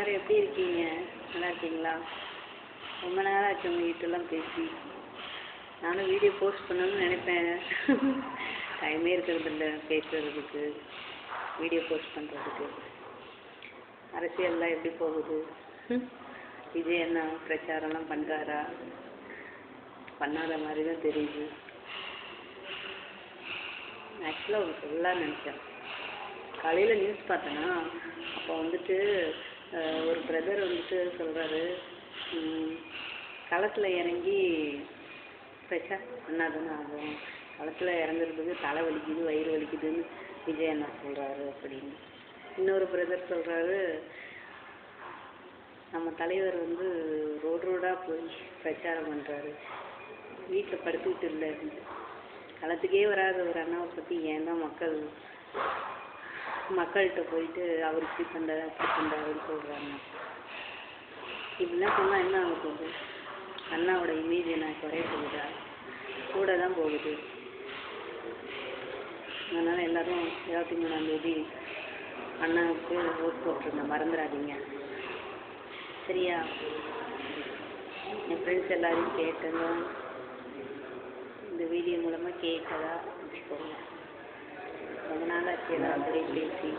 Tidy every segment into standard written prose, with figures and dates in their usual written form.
எல்லாரும் எப்படி இருக்கீங்க? நல்லா இருக்கீங்களா? ரொம்ப நேரம் ஆச்சு உங்கள் வீட்டெல்லாம் பேசி. நானும் வீடியோ போஸ்ட் பண்ணணும்னு நினைப்பேன். டைமே இருக்கிறதில்ல பேசுறதுக்கு, வீடியோ போஸ்ட் பண்ணுறதுக்கு. அரசியல்லாம் எப்படி போகுது? விஜய் என்ன பிரச்சாரம்லாம் பண்ணுறாரா? பண்ணாத மாதிரி தான் தெரியுது. ஆக்சுவலாக அவங்க சொல்லலாம்னு நினச்சேன். காலையில் நியூஸ் பார்த்தேன்னா, அப்போ வந்துட்டு ஒரு பிரதர் வந்துட்டு சொல்கிறாரு, களத்தில் இறங்கி பிரச்சாரம் பண்ணாதானே ஆகும், களத்தில் இறங்குறதுக்கு தலை வலிக்குது வயிறு வலிக்குதுன்னு விஜய் அண்ணா சொல்கிறாரு அப்படின்னு. இன்னொரு பிரதர் சொல்கிறாரு, நம்ம தலைவர் வந்து ரோடாக போய் பிரச்சாரம் பண்ணுறாரு, வீட்டில் படுத்துக்கிட்டு இல்லை, களத்துக்கே வராத ஒரு அண்ணாவை பற்றி ஏன் தான் மக்கள்கிட்ட போயிட்டு அவர் இப்படி பண்ணுறாரு அப்படி பண்ணுறாருன்னு சொல்கிறாங்க. இப்படிலாம் சொன்னால் என்ன ஆக போகுது? அண்ணாவோட இமேஜ் என்ன குறைய போகுதா? கூட தான் போகுது. அதனால் எல்லோரும் 23ஆம் அண்ணாவுக்கு ஓட் போட்டுருங்க, மறந்துடாதீங்க சரியா? என் ஃப்ரெண்ட்ஸ் எல்லாரையும் கேட்டங்க, இந்த வீடியோ மூலமாக கேட்கதா வச்சுக்கோங்க. ரொம்ப நாள் ஆச்சு எல்லாரும் பேசி.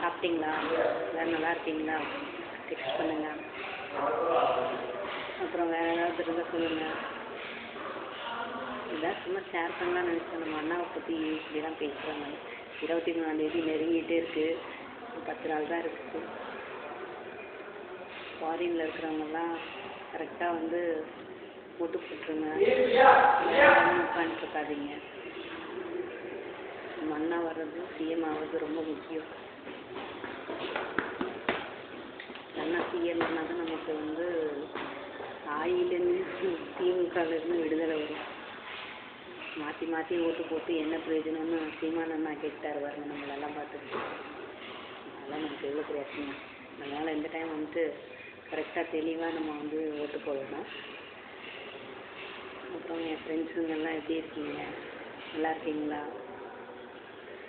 சாப்பிட்டீங்களா? எல்லோரும் நல்லா இருக்கீங்களா? டெக்ஸ்ட் பண்ணுங்க. அப்புறம் வேறு ஏதாவது இருந்தால் சொல்லுங்கள். இதான் சும்மா ஷேர் பண்ணலாம்னு நினச்சேன். நம்ம அண்ணாவை பற்றி இப்படிலாம் பேசுகிறாங்க. 23ஆம் நெருங்கிட்டே இருக்குது, 10 நாள் தான் இருக்குது. ஃபாரினில் இருக்கிறவங்கெல்லாம் கரெக்டாக வந்து ஓட்டு போட்டுருங்க, உட்காந்துருக்காதீங்க. நம்ம அண்ணா வர்றது சிஎம் ஆகிறது ரொம்ப முக்கியம். அண்ணா சிஎம் ஆனால் தான் நமக்கு வந்து ஆயிலேருந்து திமுகலேருந்து விடுதலை வரும். மாற்றி மாற்றி ஓட்டு போட்டு என்ன பிரயோஜனம்னு சீமான் அண்ணா கேட்டார் பாருங்க, நம்மளெல்லாம் பார்த்துட்டு. அதெல்லாம் நமக்கு எவ்வளோ பிரச்சனை. அதனால் இந்த டைம் வந்துட்டு கரெக்டாக தெளிவாக நம்ம வந்து ஓட்டு போடணும். அப்புறம் என் ஃப்ரெண்ட்ஸுங்கெல்லாம் எப்படி இருக்கீங்க? நல்லா இருக்கீங்களா?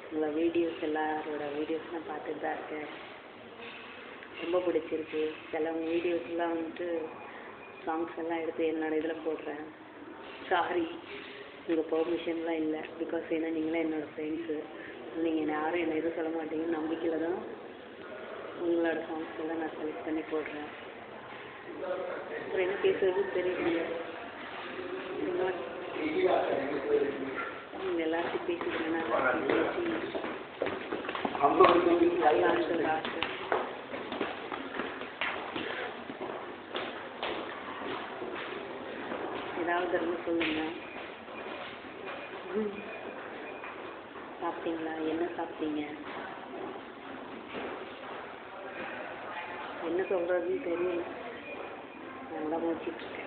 உங்களை வீடியோஸ் எல்லாரோட வீடியோஸ்லாம் பார்த்துட்டு தான் இருக்கேன். ரொம்ப பிடிச்சிருக்கு. சில வீடியோஸ்லாம் வந்துட்டு சாங்ஸ் எல்லாம் எடுத்து என்னோடய இதில் போடுறேன். சாரி, உங்கள் பெர்மிஷன்லாம் இல்லை. பிகாஸ் ஏன்னா நீங்களே என்னோடய ஃப்ரெண்ட்ஸு, நீங்கள் யாரும் என்னை எதுவும் சொல்ல மாட்டீங்கன்னு நம்பிக்கையில் தான் உங்களோட சாங்ஸ் எல்லாம் நான் செலக்ட் பண்ணி போடுறேன். அப்புறம் என்ன பேசுறது தெரியல. எல்லாத்தையும் பேசிக்கிறேன்னா ஏதாவது இருந்து சொல்லுங்க. சாப்பிட்டீங்களா? என்ன சாப்பிட்டீங்க? என்ன சொல்கிறதுன்னு தெரியல. நல்லா முடிச்சுட்டு இருக்கேன்.